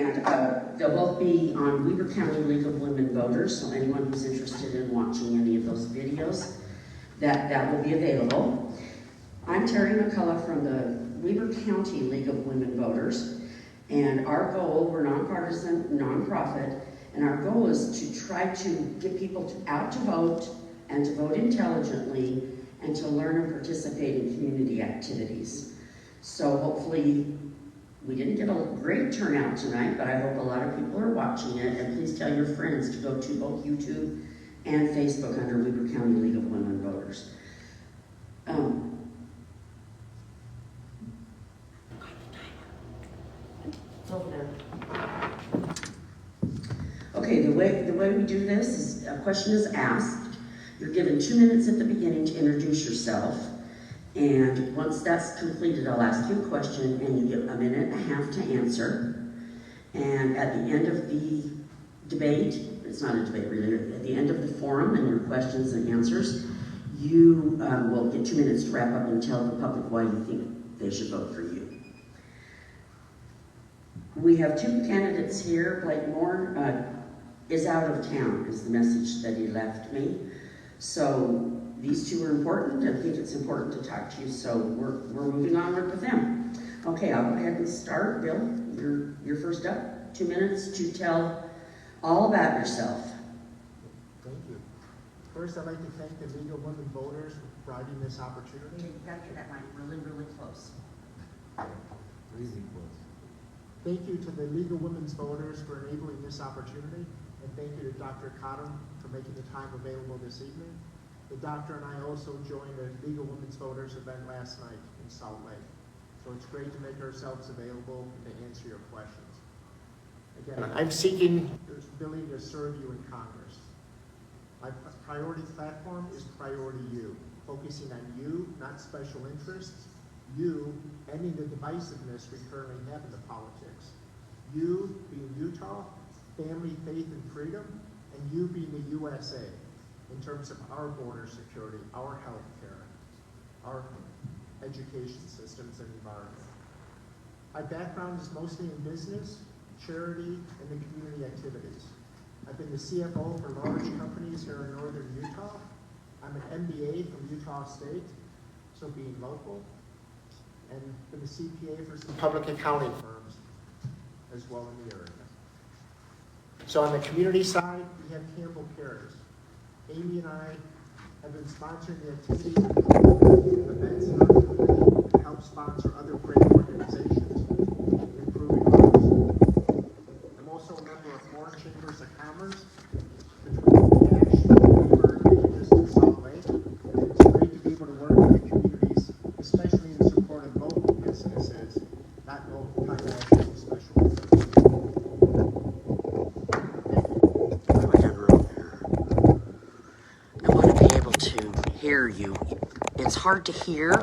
And they'll both be on Weber County League of Women Voters, so anyone who's interested in watching any of those videos, that will be available. I'm Terry McCullough from the Weber County League of Women Voters, and our goal, we're nonpartisan, nonprofit, and our goal is to try to get people out to vote and to vote intelligently and to learn and participate in community activities. So hopefully, we didn't get a great turnout tonight, but I hope a lot of people are watching it, and please tell your friends to go to both YouTube and Facebook under Weber County League of Women Voters. Over there. Okay, the way we do this is a question is asked. You're given 2 minutes at the beginning to introduce yourself. And once that's completed, I'll ask you a question and you get 1.5 minutes to answer. And at the end of the debate, it's not a debate really, at the end of the forum and your questions and answers, you will get 2 minutes to wrap up and tell the public why you think they should vote for you. We have 2 candidates here. Blake Moore is out of town, is the message that he left me. So these 2 are important. I think it's important to talk to you, so we're moving onward with them. Okay, I'll go ahead and start. Bill, you're first up. 2 minutes to tell all about yourself. Thank you. First, I'd like to thank the League of Women Voters for providing this opportunity. Okay, you've got to get that mic really, really close. Really close. Thank you to the League of Women's Voters for enabling this opportunity, and thank you to Dr. Cottom for making the time available this evening. The doctor and I also joined the League of Women's Voters event last night in Salt Lake. So it's great to make ourselves available to answer your questions. Again, I'm seeking the ability to serve you in Congress. My priority platform is Priority You, focusing on you, not special interests. You ending the divisiveness we currently have in the politics. You being Utah, family, faith, and freedom, and you being the USA in terms of our border security, our health care, our education systems and environment. My background is mostly in business, charity, and the community activities. I've been the CFO for large companies here in northern Utah. I'm an MBA from Utah State, so being local, and been a CPA for some public accounting firms as well in the area. So on the community side, we have Campbell Cares. Amy and I have been sponsoring the activities and events in our community to help sponsor other great organizations in improving lives. I'm also a member of 4 chambers of commerce between Cache, Weber, and just in Salt Lake. And it's great to be able to work with the communities, especially in support of local businesses, not local financial special interests. I want to be able to hear you. It's hard to hear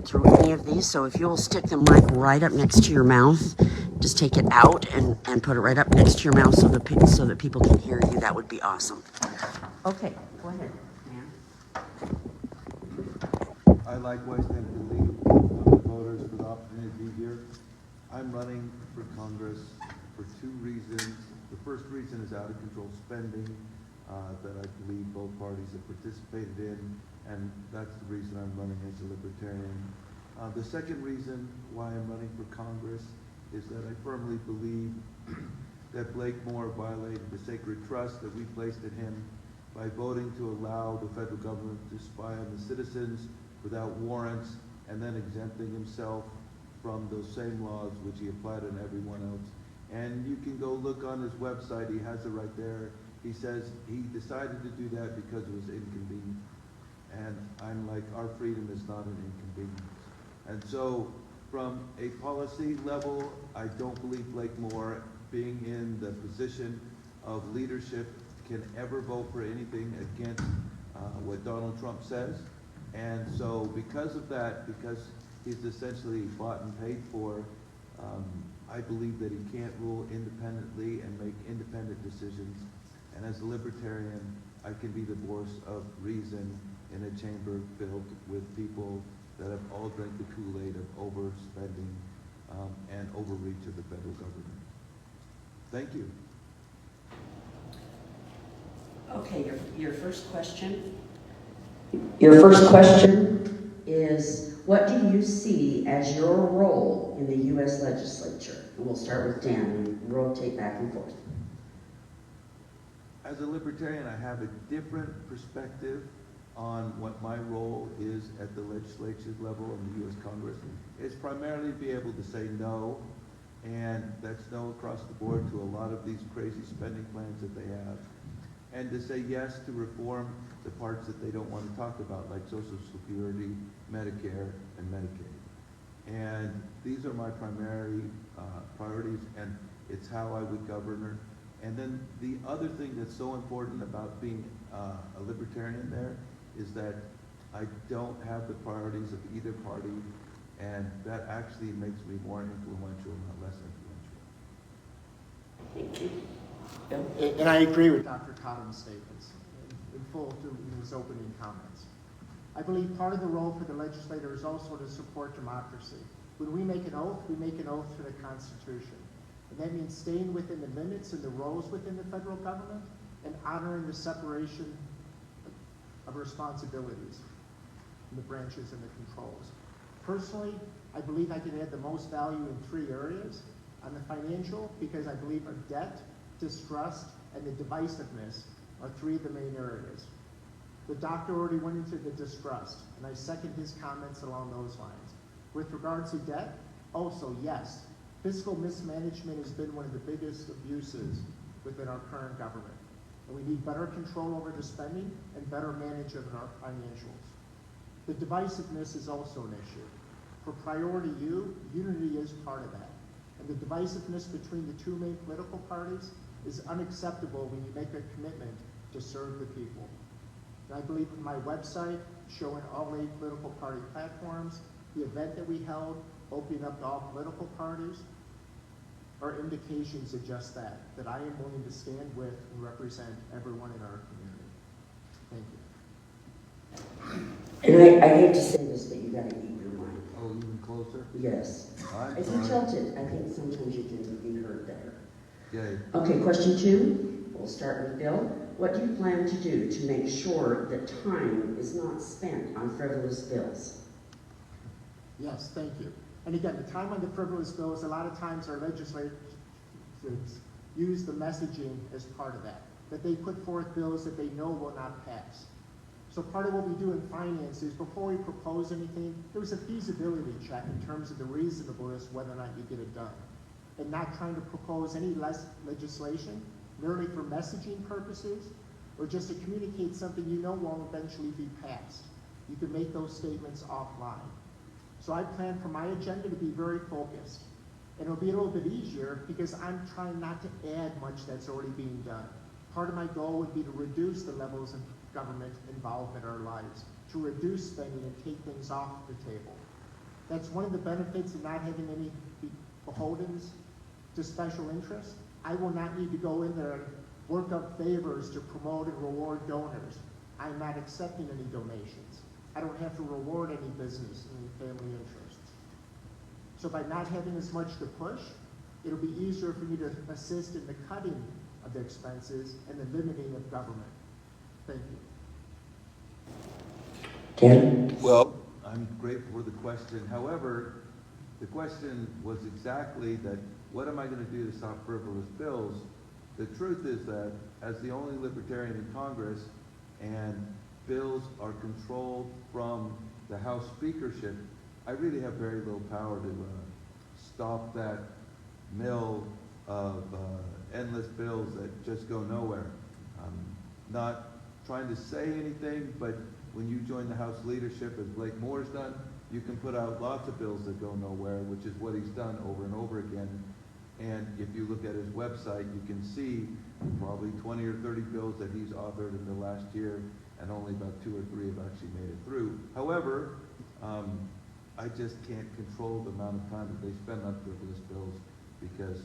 through any of these, so if you'll stick the mic right up next to your mouth, just take it out and put it right up next to your mouth so that people can hear you, that would be awesome. Okay, go ahead, man. I likewise thank the League of Women Voters for the opportunity to be here. I'm running for Congress for 2 reasons. The first reason is out of control spending that I believe both parties have participated in, and that's the reason I'm running as a libertarian. The second reason why I'm running for Congress is that I firmly believe that Blake Moore violated the sacred trust that we placed in him by voting to allow the federal government to spy on the citizens without warrants and then exempting himself from those same laws which he applied on everyone else. And you can go look on his website, he has it right there. He says he decided to do that because it was inconvenient. And I'm like, our freedom is not an inconvenience. And so from a policy level, I don't believe Blake Moore, being in the position of leadership, can ever vote for anything against what Donald Trump says. And so because of that, because he's essentially bought and paid for, I believe that he can't rule independently and make independent decisions. And as a libertarian, I can be the voice of reason in a chamber filled with people that have all drank the Kool-Aid of overspending and overreach of the federal government. Thank you. Okay, your first question? Your first question is, what do you see as your role in the U.S. legislature? And we'll start with Dan and rotate back and forth. As a libertarian, I have a different perspective on what my role is at the legislative level in the U.S. Congress. It's primarily to be able to say no, and that's no across the board to a lot of these crazy spending plans that they have, and to say yes to reform the parts that they don't want to talk about, like Social Security, Medicare, and Medicaid. And these are my primary priorities, and it's how I would govern her. And then the other thing that's so important about being a libertarian there is that I don't have the priorities of either party, and that actually makes me more influential, not less influential. Thank you. Bill? And I agree with Dr. Cottom's statements in full in his opening comments. I believe part of the role for the legislator is also to support democracy. When we make an oath to the Constitution. And that means staying within the limits and the roles within the federal government and honoring the separation of responsibilities in the branches and the controls. Personally, I believe I can add the most value in 3 areas. On the financial, because I believe our debt, distrust, and the divisiveness are 3 of the main areas. The doctor already went into the distrust, and I second his comments along those lines. With regards to debt, also yes, fiscal mismanagement has been one of the biggest abuses within our current government. And we need better control over the spending and better management of our financials. The divisiveness is also an issue. For Priority U, unity is part of that. And the divisiveness between the 2 main political parties is unacceptable when you make a commitment to serve the people. And I believe my website showing all 8 political party platforms, the event that we held, opening up to all political parties, are indications of just that I am willing to stand with and represent everyone in our community. Thank you. And I hate to say this, but you gotta keep your mind. Oh, even closer? Yes. I'm If you sorry. tilt it, I think sometimes you can be heard better. Yay. Okay, question 2. We'll start with Bill. What do you plan to do to make sure that time is not spent on frivolous bills? Yes, thank you. And again, the time on the frivolous bills, a lot of times our legislators use the messaging as part of that they put forth bills that they know will not pass. So part of what we do in finance is before we propose anything, there was a feasibility check in terms of the reasonableness whether or not you get it done. And not trying to propose any less legislation merely for messaging purposes or just to communicate something you know will eventually be passed. You can make those statements offline. So I plan for my agenda to be very focused. And it'll be a little bit easier because I'm trying not to add much that's already being done. Part of my goal would be to reduce the levels of government involvement in our lives, to reduce spending and take things off the table. That's one of the benefits of not having any beholdens to special interests. I will not need to go in there and work up favors to promote and reward donors. I'm not accepting any donations. I don't have to reward any business and family interests. So by not having as much to push, it'll be easier for me to assist in the cutting of the expenses and the limiting of government. Thank you. Ken? Well, I'm grateful for the question. However, the question was exactly that, what am I going to do to stop frivolous bills? The truth is that as the only libertarian in Congress, and bills are controlled from the House speakership, I really have very little power to stop that mill of endless bills that just go nowhere. I'm not trying to say anything, but when you join the House leadership, as Blake Moore's done, you can put out lots of bills that go nowhere, which is what he's done over and over again. And if you look at his website, you can see probably 20 or 30 bills that he's authored in the last year, and only about 2 or 3 have actually made it through. However, I just can't control the amount of time that they spend on frivolous bills, because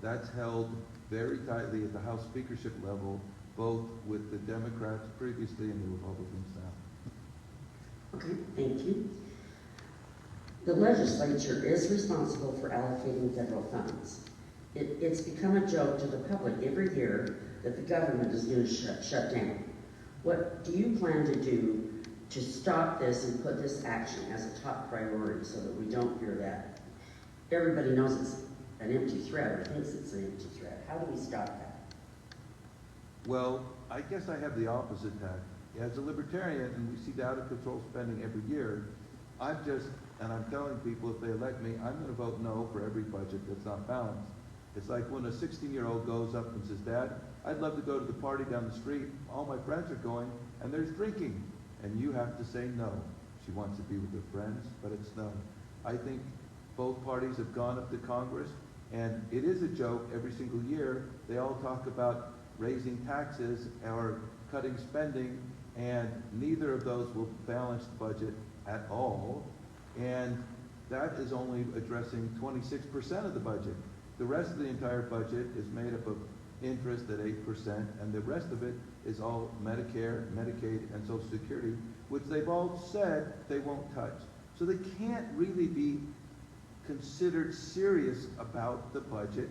that's held very tightly at the House speakership level, both with the Democrats previously and the Republicans now. Okay, thank you. The legislature is responsible for allocating federal funds. It's become a joke to the public every year that the government is going to shut down. What do you plan to do to stop this and put this action as a top priority so that we don't hear that? Everybody knows it's an empty threat or thinks it's an empty threat. How do we stop that? Well, I guess I have the opposite tack. As a libertarian, and we see the out-of-control spending every year, I'm telling people if they elect me, I'm gonna vote no for every budget that's not balanced. It's like when a 16-year-old goes up and says, Dad, I'd love to go to the party down the street. All my friends are going, and there's drinking. And you have to say no. She wants to be with her friends, but it's no. I think both parties have gone up to Congress, and it is a joke every single year. They all talk about raising taxes or cutting spending, and neither of those will balance the budget at all. And that is only addressing 26% of the budget. The rest of the entire budget is made up of interest at 8%, and the rest of it is all Medicare, Medicaid, and Social Security, which they've all said they won't touch. So they can't really be considered serious about the budget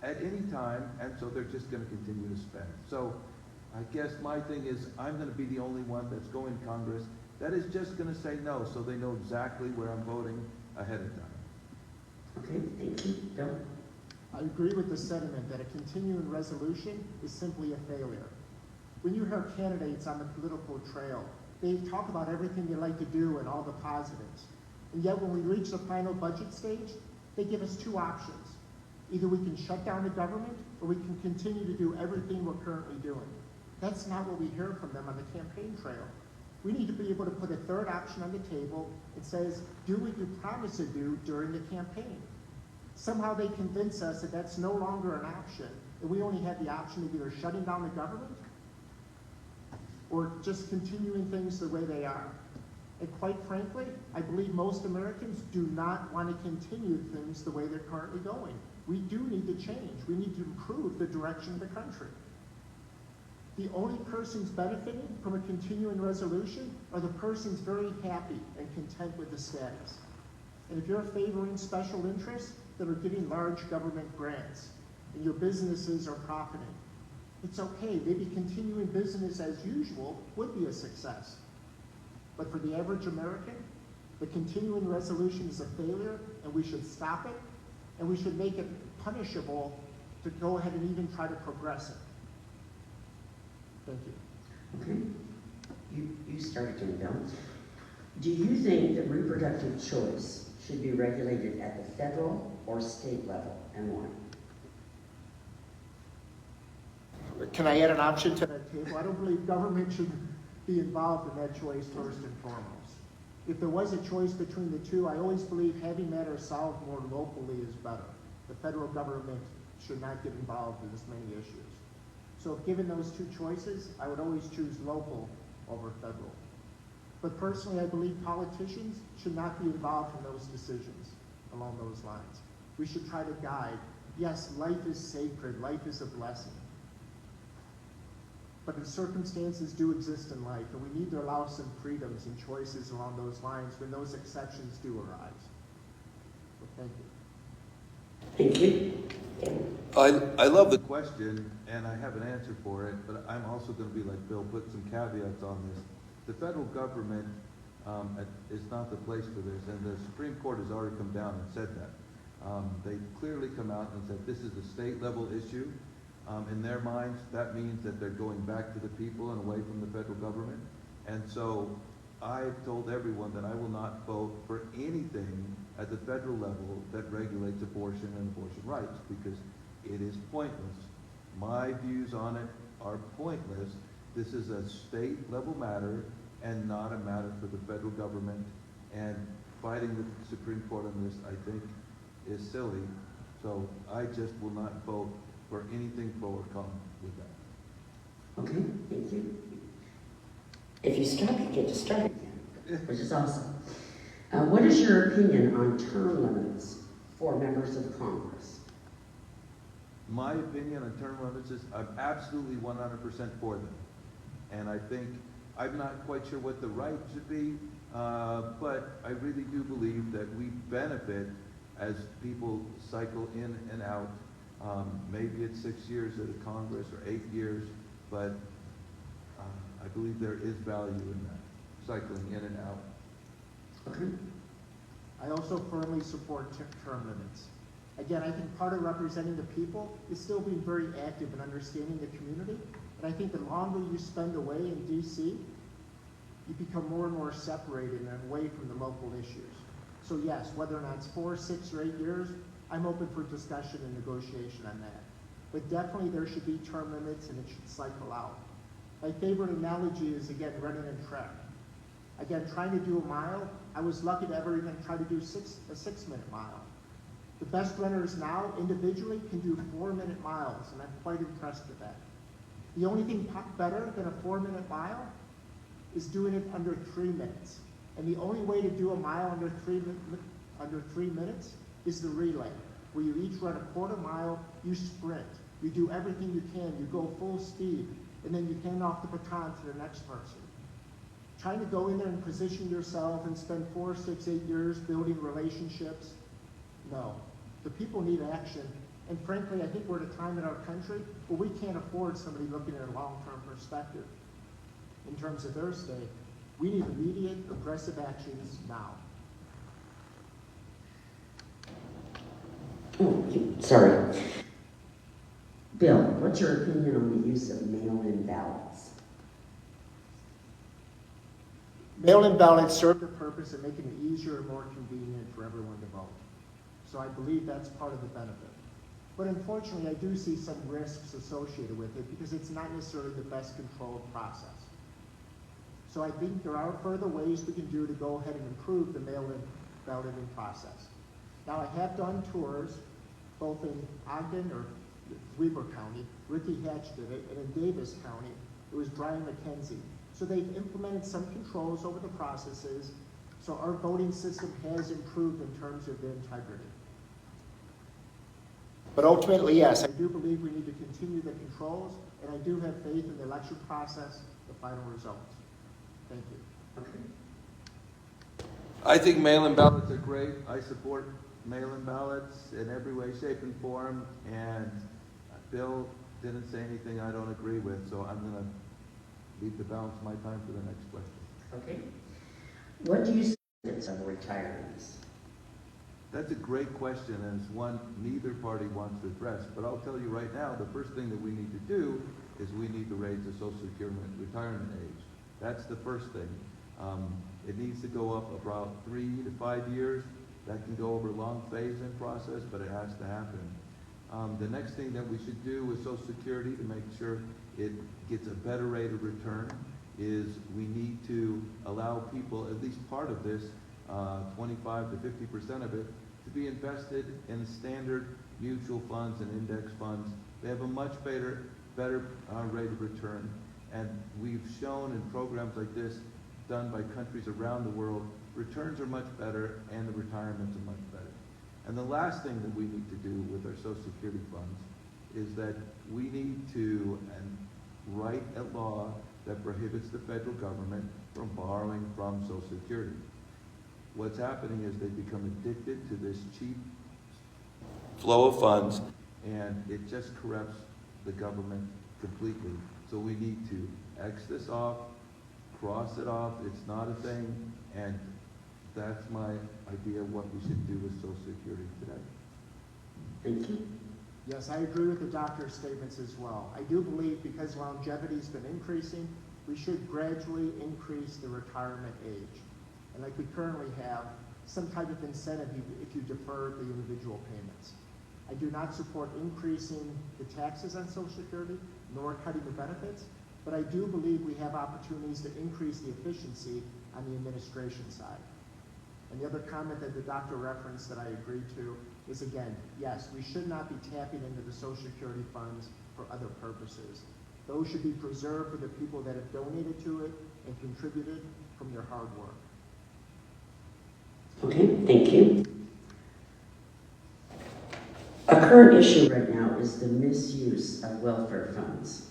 at any time, and so they're just going to continue to spend. So I guess my thing is I'm going to be the only one that's going to Congress that is just going to say no, so they know exactly where I'm voting ahead of time. Okay, thank you. Bill? I agree with the sentiment that a continuing resolution is simply a failure. When you hear candidates on the political trail, they talk about everything they like to do and all the positives. And yet when we reach the final budget stage, they give us two options. Either we can shut down the government or we can continue to do everything we're currently doing. That's not what we hear from them on the campaign trail. We need to be able to put a third option on the table that says, do what you promised to do during the campaign. Somehow they convince us that that's no longer an option, and we only have the option of either shutting down the government or just continuing things the way they are. And quite frankly, I believe most Americans do not want to continue things the way they're currently going. We do need to change. We need to improve the direction of the country. The only persons benefiting from a continuing resolution are the persons very happy and content with the status. And if you're favoring special interests that are getting large government grants and your businesses are profiting, it's okay. Maybe continuing business as usual would be a success. But for the average American, the continuing resolution is a failure, and we should stop it, and we should make it punishable to go ahead and even try to progress it. Thank you. Okay. You start again, Bill. Do you think that reproductive choice should be regulated at the federal or state level, and why? Can I add an option to that table? I don't believe government should be involved in that choice first and foremost. If there was a choice between the two, I always believe having matters solved more locally is better. The federal government should not get involved in as many issues. So if given those two choices, I would always choose local over federal. But personally, I believe politicians should not be involved in those decisions along those lines. We should try to guide. Yes, life is sacred, life is a blessing. But circumstances do exist in life, and we need to allow some freedoms and choices along those lines when those exceptions do arise. So thank you. Thank you. I love the question, and I have an answer for it, but I'm also going to be like Bill, put some caveats on this. The federal government is not the place for this, and the Supreme Court has already come down and said that. They've clearly come out and said this is a state-level issue. In their minds, that means that they're going back to the people and away from the federal government. And so I've told everyone that I will not vote for anything at the federal level that regulates abortion and abortion rights, because it is pointless. My views on it are pointless. This is a state-level matter and not a matter for the federal government. And fighting the Supreme Court on this, I think, is silly. So I just will not vote for anything pro or con with that. Okay, thank you. If you stop, you get to start again, which is awesome. What is your opinion on term limits for members of Congress? My opinion on term limits is I'm absolutely 100% for them. And I think, I'm not quite sure what the right should be, But I really do believe that we benefit as people cycle in and out. Maybe it's 6 years at a Congress or 8 years, but I believe there is value in that, cycling in and out. Okay. I also firmly support term limits. Again, I think part of representing the people is still being very active in understanding the community. And I think the longer you spend away in DC, you become more and more separated and away from the local issues. So yes, whether or not it's 4, 6, or 8 years, I'm open for discussion and negotiation on that. But definitely there should be term limits and it should cycle out. My favorite analogy is, again, running a track. Again, trying to do a mile, I was lucky to ever even try to do a 6-minute mile. The best runners now, individually, can do 4-minute miles, and I'm quite impressed with that. The only thing better than a 4-minute mile is doing it under 3 minutes. And the only way to do a mile under 3 minutes is the relay, where you each run a quarter mile, you sprint. You do everything you can, you go full speed, and then you hand off the baton to the next person. Trying to go in there and position yourself and spend 4, 6, 8 years building relationships, no. The people need action, and frankly, I think we're at a time in our country where we can't afford somebody looking at a long-term perspective in terms of their state. We need immediate, aggressive actions now. Oh, sorry. Bill, what's your opinion on the use of mail-in ballots? Mail-in ballots serve the purpose of making it easier and more convenient for everyone to vote. So I believe that's part of the benefit. But unfortunately, I do see some risks associated with it because it's not necessarily the best controlled process. So I think there are further ways we can do to go ahead and improve the mail-in balloting process. Now, I have done tours both in Ogden or Weber County, Ricky Hatch did it, and in Davis County, it was Brian McKenzie. So they've implemented some controls over the processes, so our voting system has improved in terms of the integrity. But ultimately, yes, I do believe we need to continue the controls, and I do have faith in the election process, the final results. Thank you. Okay. I think mail-in ballots are great. I support mail-in ballots in every way, shape, and form. And Bill didn't say anything I don't agree with, so I'm going to leave the balance of my time for the next question. Okay. What do you see as of retirees? That's a great question, and it's one neither party wants to address. But I'll tell you right now, the first thing that we need to do is we need to raise the Social Security retirement age. That's the first thing. It needs to go up about 3 to 5 years. That can go over a long phase-in process, but it has to happen. The next thing that we should do with Social Security to make sure it gets a better rate of return is we need to allow people, at least part of this, 25 to 50% of it, to be invested in standard mutual funds and index funds. They have a much better rate of return. And we've shown in programs like this, done by countries around the world, returns are much better and the retirements are much better. And the last thing that we need to do with our Social Security funds is that we need to write a law that prohibits the federal government from borrowing from Social Security. What's happening is they become addicted to this cheap flow of funds, and it just corrupts the government completely. So we need to X this off, cross it off, it's not a thing, and that's my idea of what we should do with Social Security today. Thank you. Yes, I agree with the doctor's statements as well. I do believe because longevity's been increasing, we should gradually increase the retirement age. And like we currently have, some type of incentive if you defer the individual payments. I do not support increasing the taxes on Social Security, nor cutting the benefits, but I do believe we have opportunities to increase the efficiency on the administration side. And the other comment that the doctor referenced that I agree to is, again, yes, we should not be tapping into the Social Security funds for other purposes. Those should be preserved for the people that have donated to it and contributed from their hard work. Okay, thank you. A current issue right now is the misuse of welfare funds.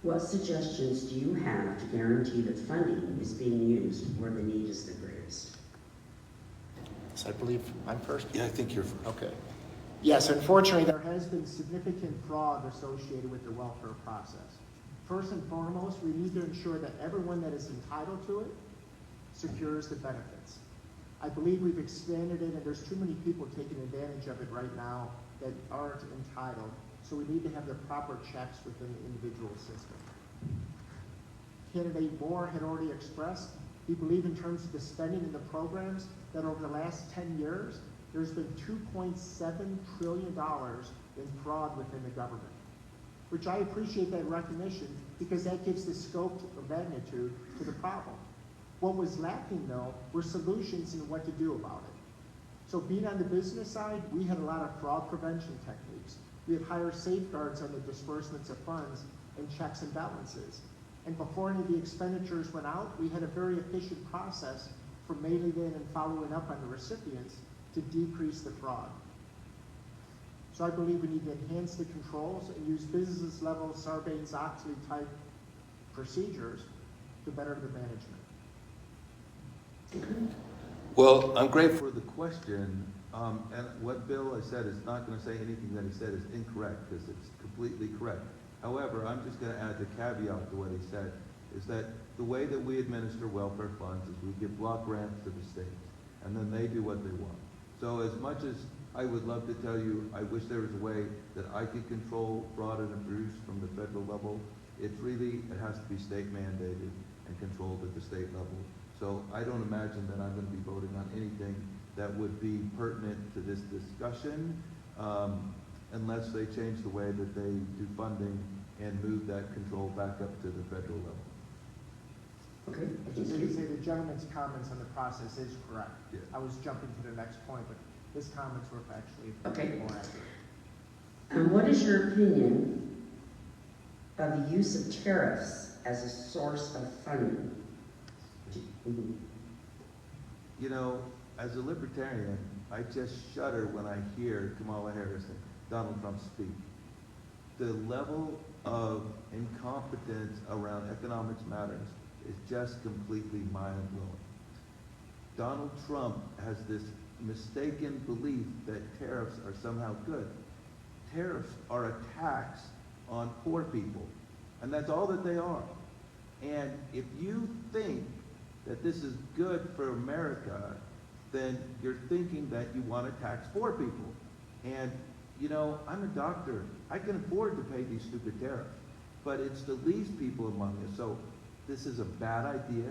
What suggestions do you have to guarantee that funding is being used where the need is the greatest? So I believe I'm first? Yeah, I think you're first. Okay. Yes, unfortunately, there has been significant fraud associated with the welfare process. First and foremost, we need to ensure that everyone that is entitled to it secures the benefits. I believe we've expanded it, and there's too many people taking advantage of it right now that aren't entitled. So we need to have the proper checks within the individual system. Candidate Moore had already expressed he believed in terms of the spending in the programs that over the last 10 years, there's been $2.7 trillion in fraud within the government, which I appreciate that recognition because that gives the scope of magnitude to the problem. What was lacking, though, were solutions in what to do about it. So being on the business side, we had a lot of fraud prevention techniques. We had higher safeguards on the disbursements of funds and checks and balances. And before any of the expenditures went out, we had a very efficient process for mailing in and following up on the recipients to decrease the fraud. So I believe we need to enhance the controls and use business level Sarbanes-Oxley type procedures to better the management. Well, I'm grateful for the question, and what Bill has said is not going to say anything that he said is incorrect, because it's completely correct. However, I'm just going to add the caveat to what he said, is that the way that we administer welfare funds is we give block grants to the states, and then they do what they want. So as much as I would love to tell you, I wish there was a way that I could control fraud and abuse from the federal level, it has to be state mandated and controlled at the state level. So I don't imagine that I'm going to be voting on anything that would be pertinent to this discussion unless they change the way that they do funding and move that control back up to the federal level. Okay. Just to say the gentleman's comments on the process is correct. Yeah. I was jumping to the next point, but his comments were actually more accurate. And what is your opinion of the use of tariffs as a source of funding? You know, as a libertarian, I just shudder when I hear Kamala Harris and Donald Trump speak. The level of incompetence around economics matters is just completely mind-blowing. Donald Trump has this mistaken belief that tariffs are somehow good. Tariffs are a tax on poor people, and that's all that they are. And if you think that this is good for America, then you're thinking that you want to tax poor people. And, you know, I'm a doctor. I can afford to pay these stupid tariffs, but it's the least people among us. So this is a bad idea.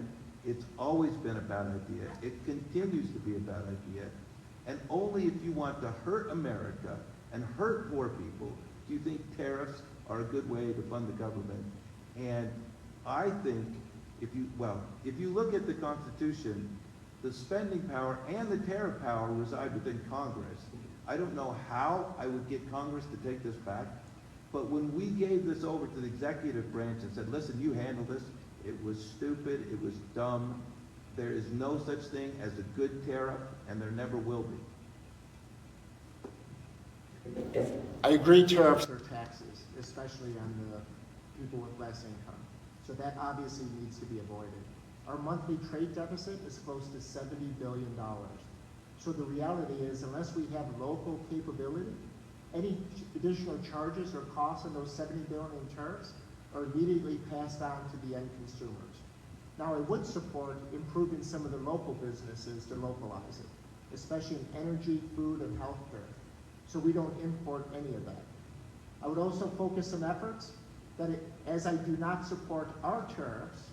It's always been a bad idea. It continues to be a bad idea. And only if you want to hurt America and hurt poor people do you think tariffs are a good way to fund the government. And I think if you look at the Constitution, the spending power and the tariff power reside within Congress. I don't know how I would get Congress to take this back, but when we gave this over to the executive branch and said, listen, you handle this, it was stupid, it was dumb. There is no such thing as a good tariff, and there never will be. I agree tariffs are taxes, especially on the people with less income. So that obviously needs to be avoided. Our monthly trade deficit is close to $70 billion. So the reality is, unless we have local capability, any additional charges or costs on those $70 billion in tariffs are immediately passed on to the end consumers. Now, I would support improving some of the local businesses to localize it, especially in energy, food, and healthcare, so we don't import any of that. I would also focus some efforts that, as I do not support our tariffs,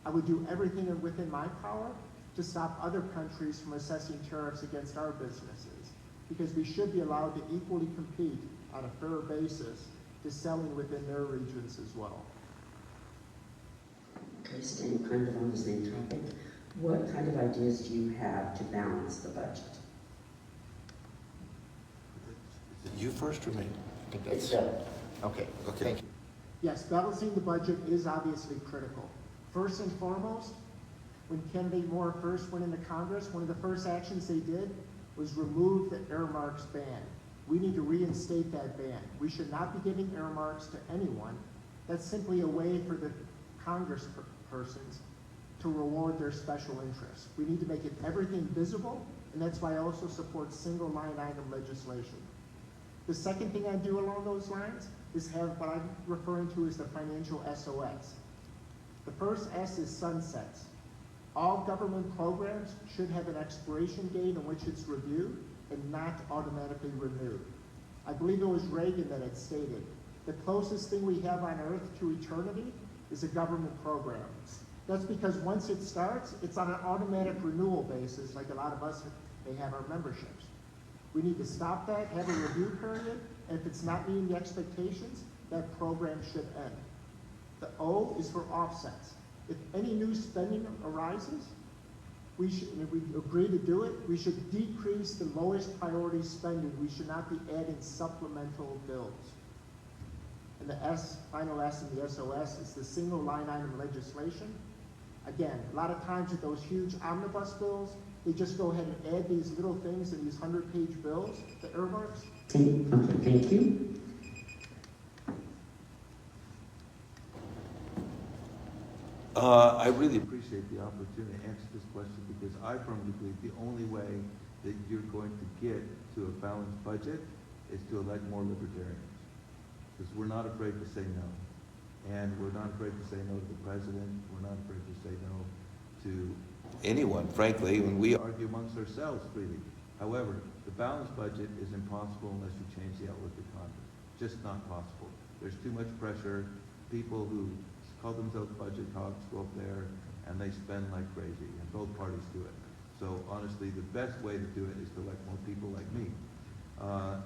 I would do everything within my power to stop other countries from assessing tariffs against our businesses, because we should be allowed to equally compete on a fair basis to selling within their regions as well. Okay, staying kind of on the same topic, what kind of ideas do you have to balance the budget? You first or me? I think It's that's, Bill. okay, Okay. thank you. Yes, balancing the budget is obviously critical. First and foremost, when candidate Moore first went into Congress, one of the first actions they did was remove the earmarks ban. We need to reinstate that ban. We should not be giving earmarks to anyone. That's simply a way for the Congresspersons to reward their special interests. We need to make it everything visible And that's why I also support single line item legislation. The second thing I do along those lines is have what I'm referring to as the financial SOS. The first S is sunsets. All government programs should have an expiration date on which it's reviewed and not automatically renewed. I believe it was Reagan that had stated, the closest thing we have on earth to eternity is a government program. That's because once it starts, it's on an automatic renewal basis, like a lot of us may have our memberships. We need to stop that, have a review period, and if it's not meeting the expectations, that program should end. The O is for offsets. If any new spending arises, we should, and if we agree to do it, we should decrease the lowest priority spending. We should not be adding supplemental bills. And the S, final S in the SOS is the single line item legislation. Again, a lot of times with those huge omnibus bills, they just go ahead and add these little things in these 100-page bills, the earmarks. Okay, thank you. I really appreciate the opportunity to answer this question because I firmly believe the only way that you're going to get to a balanced budget is to elect more libertarians. Because we're not afraid to say no. And we're not afraid to say no to the president. We're not afraid to say no to anyone, frankly, when we argue amongst ourselves freely. However, the balanced budget is impossible unless you change the outlook of Congress. Just not possible. There's too much pressure. People who call themselves budget hawks go up there and they spend like crazy, and both parties do it. So honestly, the best way to do it is to elect more people like me.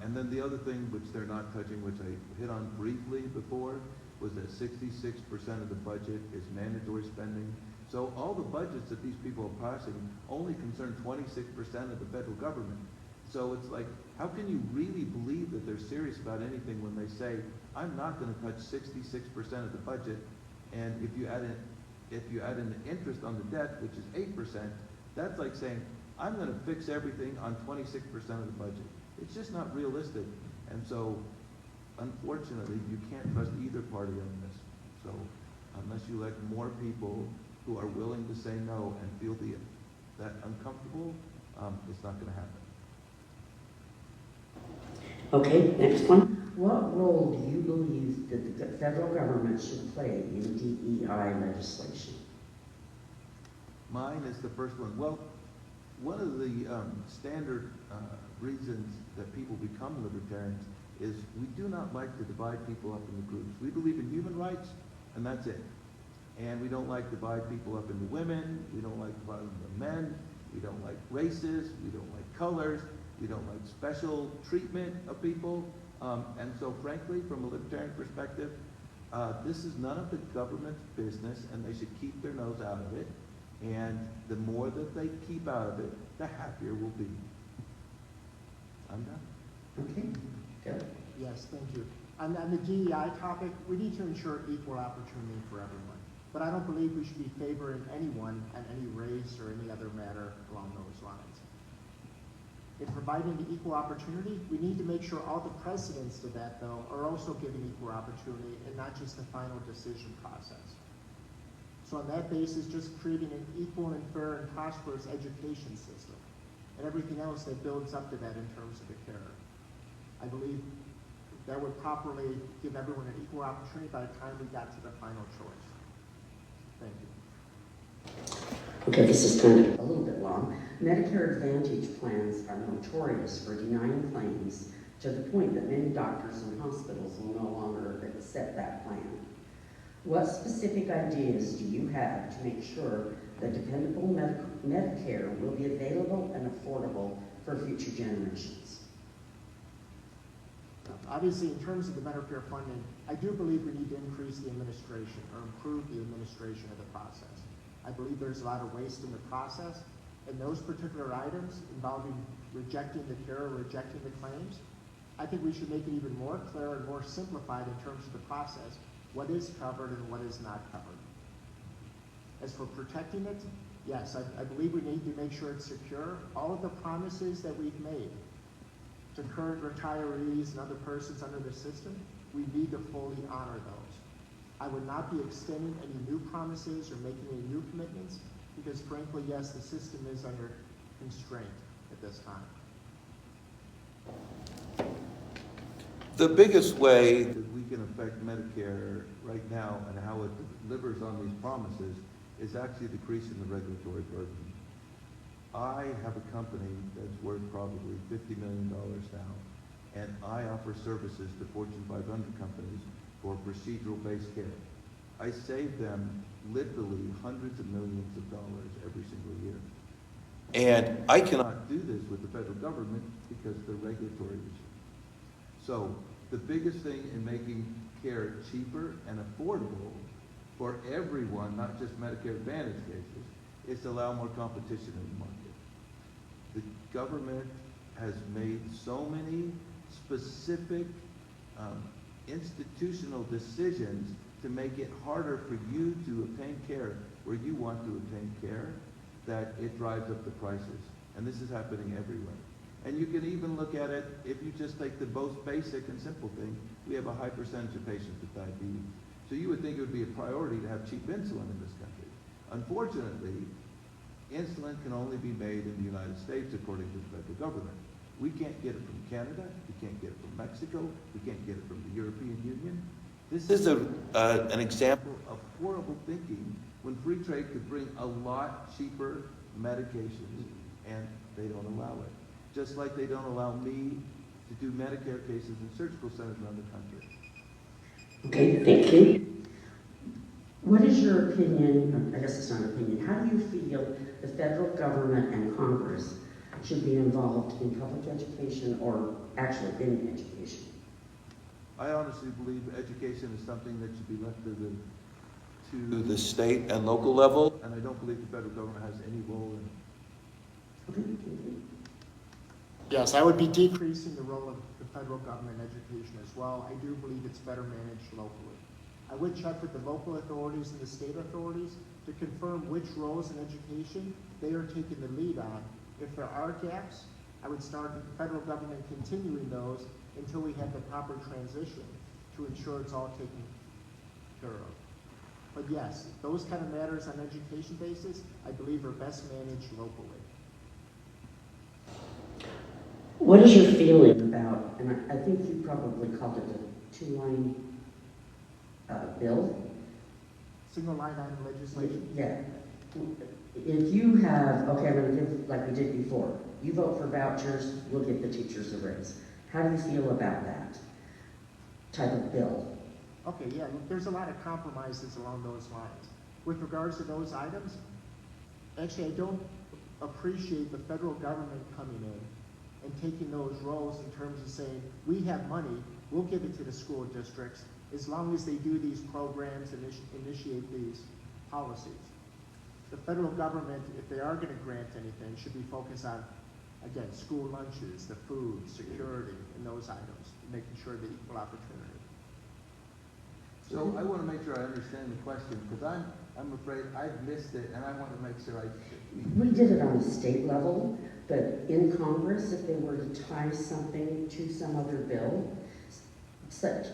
And then the other thing which they're not touching, which I hit on briefly before, was that 66% of the budget is mandatory spending. So all the budgets that these people are passing only concern 26% of the federal government. So it's like, how can you really believe that they're serious about anything when they say, I'm not going to touch 66% of the budget, and if you add in the interest on the debt, which is 8%, that's like saying, I'm going to fix everything on 26% of the budget. It's just not realistic. And so, unfortunately, you can't trust either party on this. So, unless you elect more people who are willing to say no and feel that uncomfortable, it's not going to happen. Okay, next one. What role do you believe that the federal government should play in DEI legislation? Mine is the first one. Well, one of the standard reasons that people become libertarians is we do not like to divide people up into groups. We believe in human rights, and that's it. And we don't like to divide people up into women. We don't like to divide them into men. We don't like races. We don't like colors. We don't like special treatment of people. And so, frankly, from a libertarian perspective, this is none of the government's business, and they should keep their nose out of it. And the more that they keep out of it, the happier we'll be. I'm done. Okay, good. Yes, thank you. On the DEI topic, we need to ensure equal opportunity for everyone. But I don't believe we should be favoring anyone on any race or any other matter along those lines. In providing the equal opportunity, we need to make sure all the precedents to that, though, are also given equal opportunity and not just the final decision process. So on that basis, just creating an equal and fair and prosperous education system and everything else that builds up to that in terms of the care. I believe that would properly give everyone an equal opportunity by the time we got to the final choice. Thank you. Okay, this is kind of a little bit long. Medicare Advantage plans are notorious for denying claims to the point that many doctors and hospitals will no longer accept that plan. What specific ideas do you have to make sure that dependable Medicare will be available and affordable for future generations? Obviously, in terms of the Medicare funding, I do believe we need to increase the administration or improve the administration of the process. I believe there's a lot of waste in the process, and those particular items involving rejecting the care or rejecting the claims, I think we should make it even more clear and more simplified in terms of the process, what is covered and what is not covered. As for protecting it, yes, I believe we need to make sure it's secure. All of the promises that we've made to current retirees and other persons under the system, we need to fully honor those. I would not be extending any new promises or making any new commitments because frankly, yes, the system is under constraint. at this time? The biggest way that we can affect Medicare right now and how it delivers on these promises is actually decreasing the regulatory burden. I have a company that's worth probably $50 million now, and I offer services to Fortune 500 companies for procedural-based care. I save them literally hundreds of millions of dollars every single year. And I cannot do this with the federal government because of the regulatory regime. So the biggest thing in making care cheaper and affordable for everyone, not just Medicare Advantage cases, is to allow more competition in the market. The government has made so many specific institutional decisions to make it harder for you to obtain care where you want to obtain care, that it drives up the prices. And this is happening everywhere. And you can even look at it, if you just take the most basic and simple thing, we have a high percentage of patients with diabetes. So you would think it would be a priority to have cheap insulin in this country. Unfortunately, insulin can only be made in the United States according to the federal government. We can't get it from Canada, we can't get it from Mexico, we can't get it from the European Union. This is an example of horrible thinking when free trade could bring a lot cheaper medications, and they don't allow it. Just like they don't allow me to do Medicare cases in surgical centers around the country. Okay, thank you. What is your opinion, I guess it's not an opinion, how do you feel the federal government and Congress should be involved in public education or actually in education? I honestly believe education is something that should be left to the state and local level, and I don't believe the federal government has any role in it. Okay, thank you. Yes, I would be decreasing the role of the federal government in education as well. I do believe it's better managed locally. I would check with the local authorities and the state authorities to confirm which roles in education they are taking the lead on. If there are gaps, I would start with the federal government continuing those until we have the proper transition to ensure it's all taken care of. But yes, those kind of matters on education basis, I believe are best managed locally. What is your feeling about, and I think you probably called it a two-line bill? Single line item legislation? Yeah. If you have, okay, I'm going to give like we did before. You vote for vouchers, we'll give the teachers a raise. How do you feel about that type of bill? Okay, yeah, look, there's a lot of compromises along those lines. With regards to those items, actually I don't appreciate the federal government coming in and taking those roles in terms of saying, we have money, we'll give it to the school districts as long as they do these programs and initiate these policies. The federal government, if they are going to grant anything, should be focused on, again, school lunches, the food, security, and those items, making sure the equal opportunity. So I want to make sure I understand the question, because I'm afraid I've missed it, and I want to make sure I... We did it on the state level, but in Congress, if they were to tie something to some other bill, such,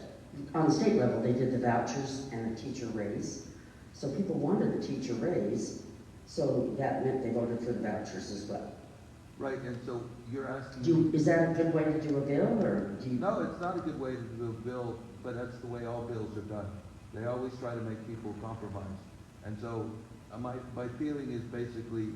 on the state level, they did the vouchers and the teacher raise. So people wanted the teacher raise, so that meant they voted for the vouchers as well. Right, and so you're asking... Is that a good way to do a bill, or do you... No, it's not a good way to do a bill, but that's the way all bills are done. They always try to make people compromise. And so my feeling is basically,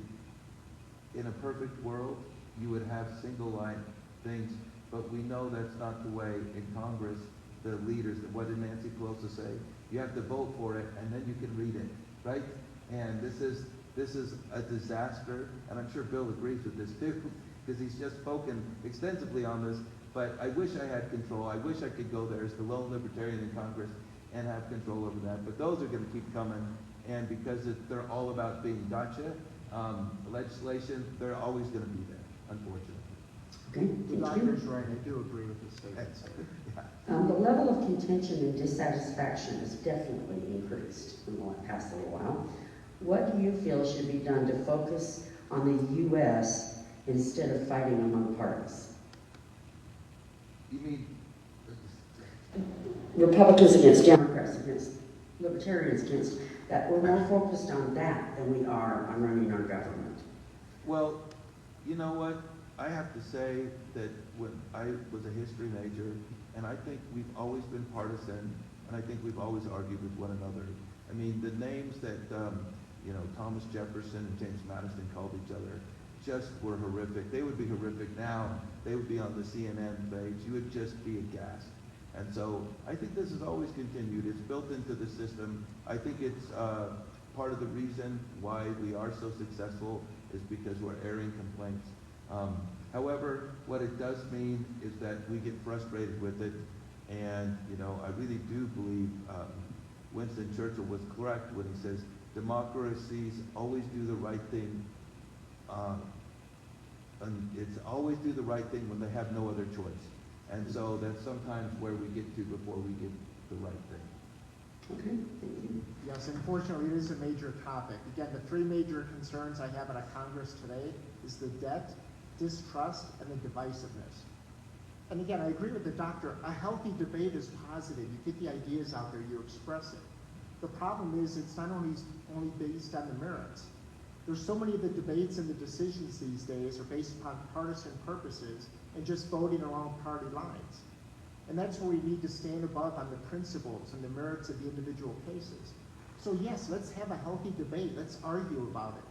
in a perfect world, you would have single line things, but we know that's not the way in Congress. The leaders, what did Nancy Pelosi say? You have to vote for it, and then you can read it, right? And this is a disaster, and I'm sure Bill agrees with this too, because he's just spoken extensively on this. But I wish I had control. I wish I could go there as the lone libertarian in Congress and have control over that. But those are going to keep coming, and because they're all about being gotcha legislation, they're always going to be there, unfortunately. Okay, The thank you. doctor's right, I do agree with his statements. The level of contention and dissatisfaction has definitely increased in the past little while. What do you feel should be done to focus on the U.S. instead of fighting among parties? You mean... Republicans against Democrats, against Libertarians, against that. We're more focused on that than we are on running our government. Well, you know what? I have to say that when I was a history major, and I think we've always been partisan, and I think we've always argued with one another. I mean, the names that, Thomas Jefferson and James Madison called each other just were horrific. They would be horrific now. They would be on the CNN page. You would just be aghast. And so I think this has always continued. It's built into the system. I think it's part of the reason why we are so successful is because we're airing complaints. However, what it does mean is that we get frustrated with it. And, I really do believe Winston Churchill was correct when he says, democracies always do the right thing. And it's always do the right thing when they have no other choice. And so that's sometimes where we get to before we get the right thing. Okay, thank you. Yes, unfortunately, it is a major topic. Again, the three major concerns I have at a Congress today is the debt, distrust, and the divisiveness. And again, I agree with the doctor. A healthy debate is positive. You get the ideas out there, you express it. The problem is it's not only based on the merits. There's so many of the debates and the decisions these days are based upon partisan purposes and just voting along party lines. And that's where we need to stand above on the principles and the merits of the individual cases. So yes, let's have a healthy debate. Let's argue about it.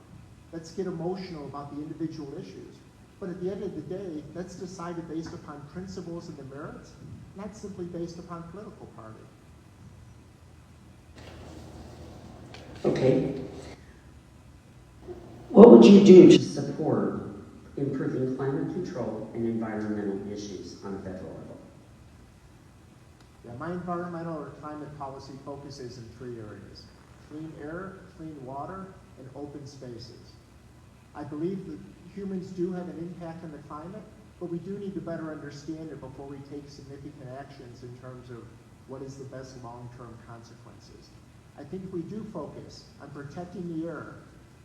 Let's get emotional about the individual issues. But at the end of the day, let's decide it based upon principles and the merits, not simply based upon political party. Okay. What would you do to support improving climate control and environmental issues on a federal level? Yeah, my environmental or climate policy focuses in three areas: clean air, clean water, and open spaces. I believe that humans do have an impact on the climate, but we do need to better understand it before we take significant actions in terms of what is the best long-term consequences. I think if we do focus on protecting the air,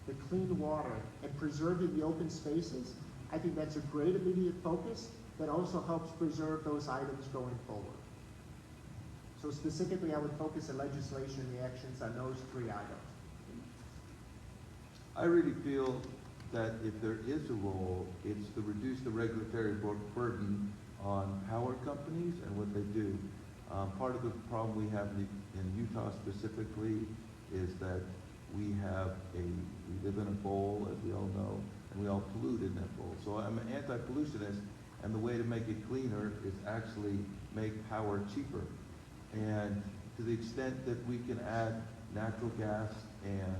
the clean water, and preserving the open spaces, I think that's a great immediate focus that also helps preserve those items going forward. So specifically, I would focus the legislation and the actions on those three items. I really feel that if there is a role, it's to reduce the regulatory burden on power companies and what they do. Part of the problem we have in Utah specifically is that we live in a bowl, as we all know, and we all pollute in that bowl. So I'm an anti-pollutionist, and the way to make it cleaner is actually make power cheaper. And to the extent that we can add natural gas and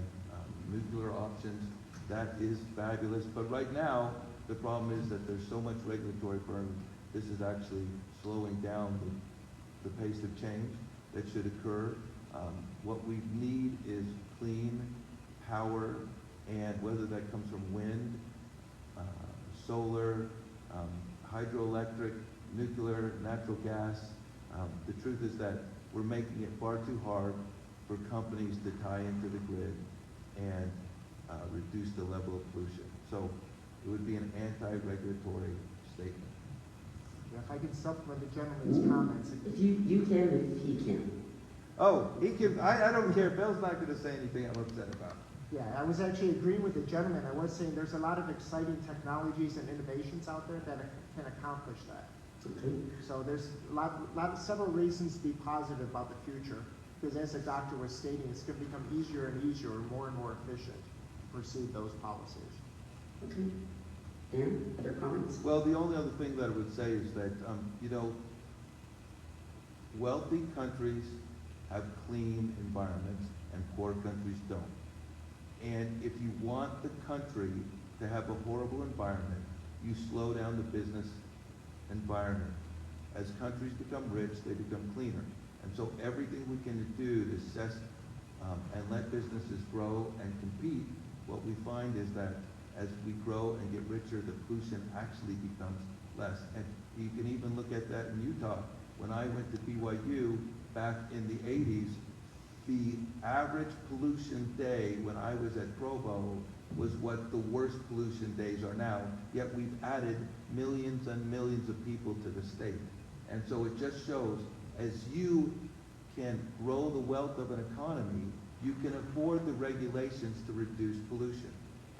nuclear options, that is fabulous. But right now, the problem is that there's so much regulatory burden. This is actually slowing down the pace of change that should occur. What we need is clean power, and whether that comes from wind, solar, hydroelectric, nuclear, natural gas. The truth is that we're making it far too hard for companies to tie into the grid and reduce the level of pollution. So it would be an anti-regulatory statement. Yeah, if I can supplement the gentleman's comments. If you can, if he can. Oh, he can. I don't care. Bill's not going to say anything I'm upset about. Yeah, I was actually agreeing with the gentleman. I was saying there's a lot of exciting technologies and innovations out there that can accomplish that. Okay. So there's several reasons to be positive about the future, because as the doctor was stating, it's going to become easier and easier and more efficient to pursue those policies. Okay. Dan, other comments? Well, the only other thing that I would say is that, wealthy countries have clean environments and poor countries don't. And if you want the country to have a horrible environment, you slow down the business environment. As countries become rich, they become cleaner. And so everything we can do to assess and let businesses grow and compete, what we find is that as we grow and get richer, the pollution actually becomes less. And you can even look at that in Utah. When I went to BYU back in the 80s, the average pollution day when I was at Provo was what the worst pollution days are now, yet we've added millions and millions of people to the state. And so it just shows, as you can grow the wealth of an economy, you can afford the regulations to reduce pollution.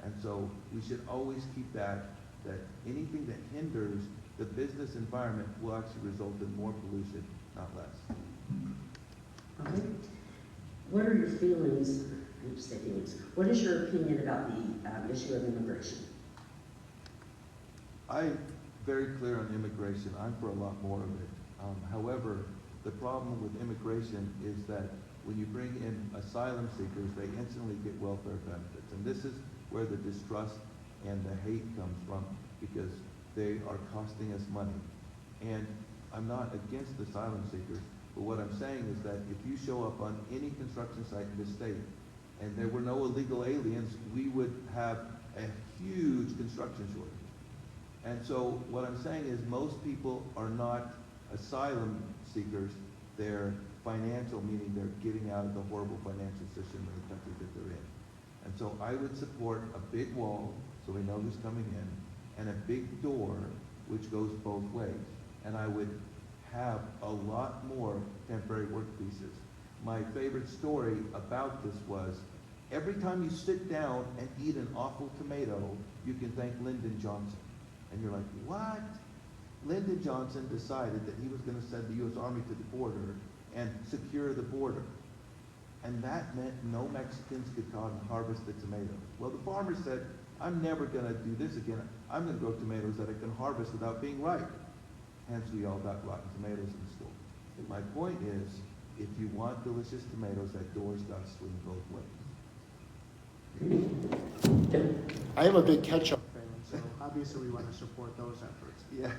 And so we should always keep that that anything that hinders the business environment will actually result in more pollution, not less. Okay. What are your feelings, I hate to say feelings, what is your opinion about the issue of immigration? I'm very clear on immigration. I'm for a lot more of it. However, the problem with immigration is that when you bring in asylum seekers, they instantly get welfare benefits. And this is where the distrust and the hate comes from, because they are costing us money. And I'm not against asylum seekers, but what I'm saying is that if you show up on any construction site in this state and there were no illegal aliens, we would have a huge construction shortage. And so what I'm saying is most people are not asylum seekers, they're financial, meaning they're getting out of the horrible financial system in the country that they're in. And so I would support a big wall so we know who's coming in, and a big door which goes both ways. And I would have a lot more temporary work visas. My favorite story about this was, every time you sit down and eat an awful tomato, you can thank Lyndon Johnson. And you're like, what? Lyndon Johnson decided that he was going to send the U.S. Army to the border and secure the border. And that meant no Mexicans could come and harvest the tomatoes. Well, the farmer said, I'm never going to do this again. I'm going to grow tomatoes that I can harvest without being ripe. Hence, we all got rotten tomatoes in the store. And my point is, if you want delicious tomatoes, that door's got to swing both ways. I am a big ketchup fan, so obviously we want to support those efforts. Yeah.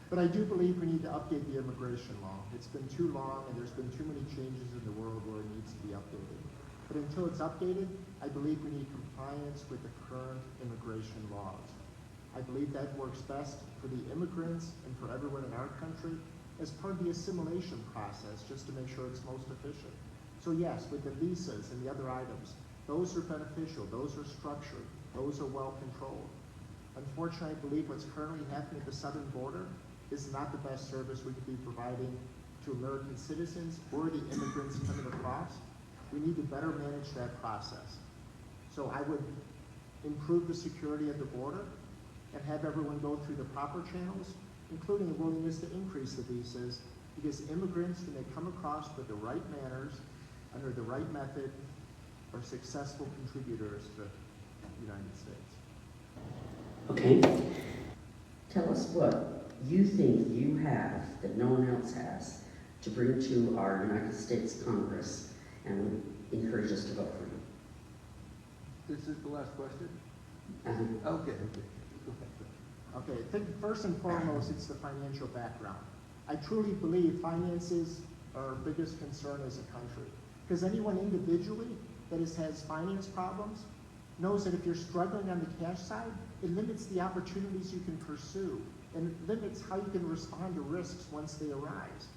But I do believe we need to update the immigration law. It's been too long and there's been too many changes in the world where it needs to be updated. But until it's updated, I believe we need compliance with the current immigration laws. I believe that works best for the immigrants and for everyone in our country as part of the assimilation process, just to make sure it's most efficient. So yes, with the visas and the other items, those are beneficial, those are structured, those are well controlled. Unfortunately, I believe what's currently happening at the southern border is not the best service we could be providing to American citizens or the immigrants coming across. We need to better manage that process. So I would improve the security at the border and have everyone go through the proper channels, including a willingness to increase the visas, because immigrants, when they come across with the right manners, under the right method, are successful contributors to the United States. Okay. Tell us what you think you have that no one else has to bring to our United States Congress, and we encourage us to vote for you. This is the last question? Uh-huh. Okay. Okay, I think first and foremost, it's the financial background. I truly believe finances are our biggest concern as a country, because anyone individually that has finance problems knows that if you're struggling on the cash side, it limits the opportunities you can pursue, and it limits how you can respond to risks once they arise.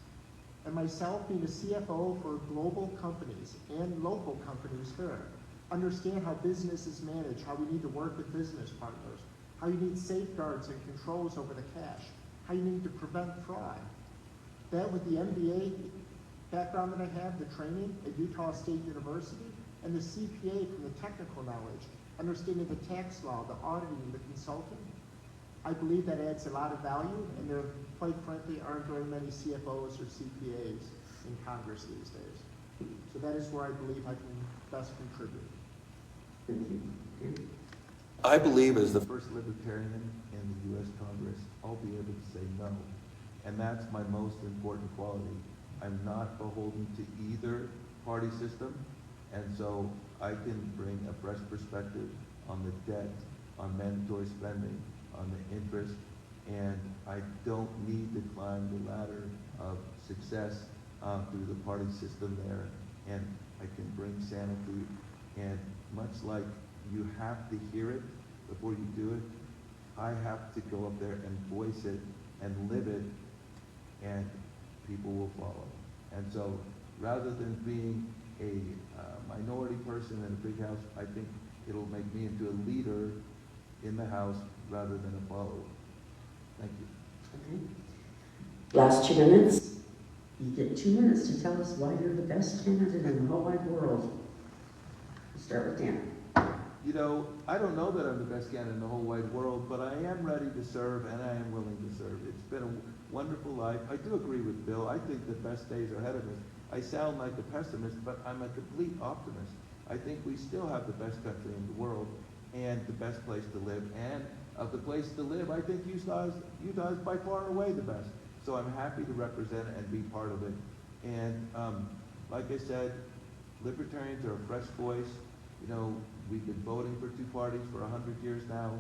And myself, being a CFO for global companies and local companies here, understand how business is managed, how we need to work with business partners, how you need safeguards and controls over the cash, how you need to prevent fraud. That with the MBA background that I have, the training at Utah State University, and the CPA from the technical knowledge, understanding the tax law, the auditing, the consulting, I believe that adds a lot of value, and there, quite frankly, aren't very many CFOs or CPAs in Congress these days. So that is where I believe I can best contribute. Thank you. I believe as the first libertarian in the U.S. Congress, I'll be able to say no. And that's my most important quality. I'm not beholden to either party system, and so I can bring a fresh perspective on the debt, on mandatory spending, on the interest, and I don't need to climb the ladder of success through the party system there, and I can bring sanity, and much like you have to hear it before you do it, I have to go up there and voice it and live it, and people will follow. And so rather than being a minority person in a big house, I think it'll make me into a leader in the house rather than a follower. Thank you. Okay. Last 2 minutes. You get 2 minutes to tell us why you're the best candidate in the whole wide world. We'll start with Dan. you know, I don't know that I'm the best candidate in the whole wide world, but I am ready to serve and I am willing to serve. It's been a wonderful life. I do agree with Bill. I think the best days are ahead of us. I sound like a pessimist, but I'm a complete optimist. I think we still have the best country in the world and the best place to live. And of the place to live, I think Utah is by far and away the best. So I'm happy to represent it and be part of it. And like I said, libertarians are a fresh voice. You know, we've been voting for two parties for 100 years now.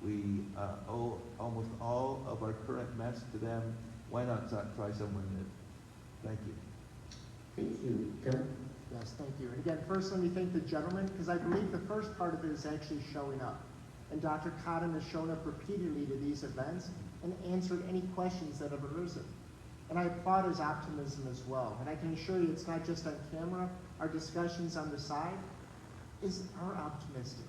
We owe almost all of our current mess to them. Why not try someone new? Thank you. Thank you. Bill? Yes, thank you. And again, first let me thank the gentleman, because I believe the first part of it is actually showing up. And Dr. Cotton has shown up repeatedly to these events and answered any questions that have arisen. And I applaud his optimism as well. And I can assure you it's not just on camera. Our discussions on the side are optimistic.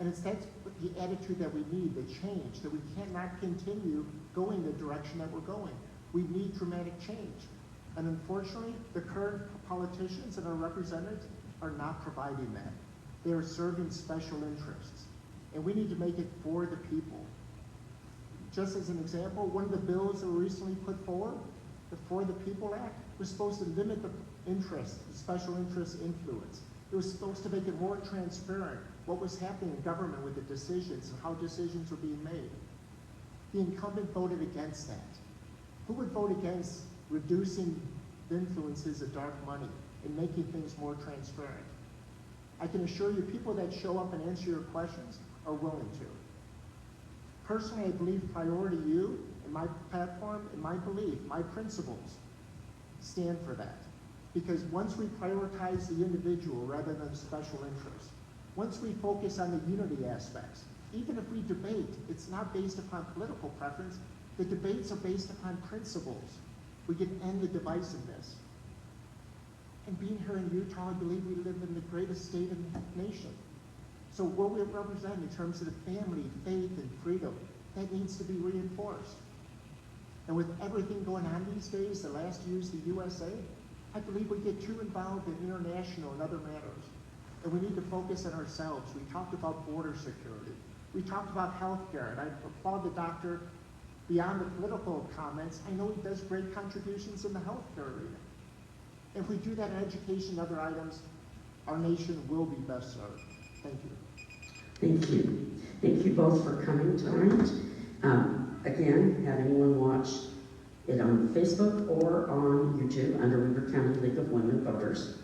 And that's the attitude that we need, the change, that we cannot continue going the direction that we're going. We need dramatic change. And unfortunately, the current politicians and our representatives are not providing that. They are serving special interests. And we need to make it for the people. Just as an example, one of the bills that were recently put forward, the For the People Act, was supposed to limit the special interest influence. It was supposed to make it more transparent what was happening in government with the decisions and how decisions were being made. The incumbent voted against that. Who would vote against reducing the influences of dark money and making things more transparent? I can assure you, people that show up and answer your questions are willing to. Personally, I believe Priority U and my platform and my belief, my principles, stand for that. Because once we prioritize the individual rather than special interests, once we focus on the unity aspects, even if we debate, it's not based upon political preference, the debates are based upon principles. We can end the divisiveness. And being here in Utah, I believe we live in the greatest state in the nation. So what we represent in terms of the family, faith, and freedom, that needs to be reinforced. And with everything going on these days, the last year's the USA, I believe we get too involved in international and other matters. And we need to focus on ourselves. We talked about border security. We talked about healthcare, and I applaud the doctor beyond the political comments. I know he does great contributions in the healthcare arena. If we do that in education and other items, our nation will be best served. Thank you. Thank you. Thank you both for coming tonight. Again, have anyone watch it on Facebook or on YouTube under Weber County League of Women Voters.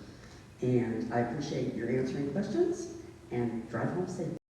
And I appreciate your answering questions, and drive home safe.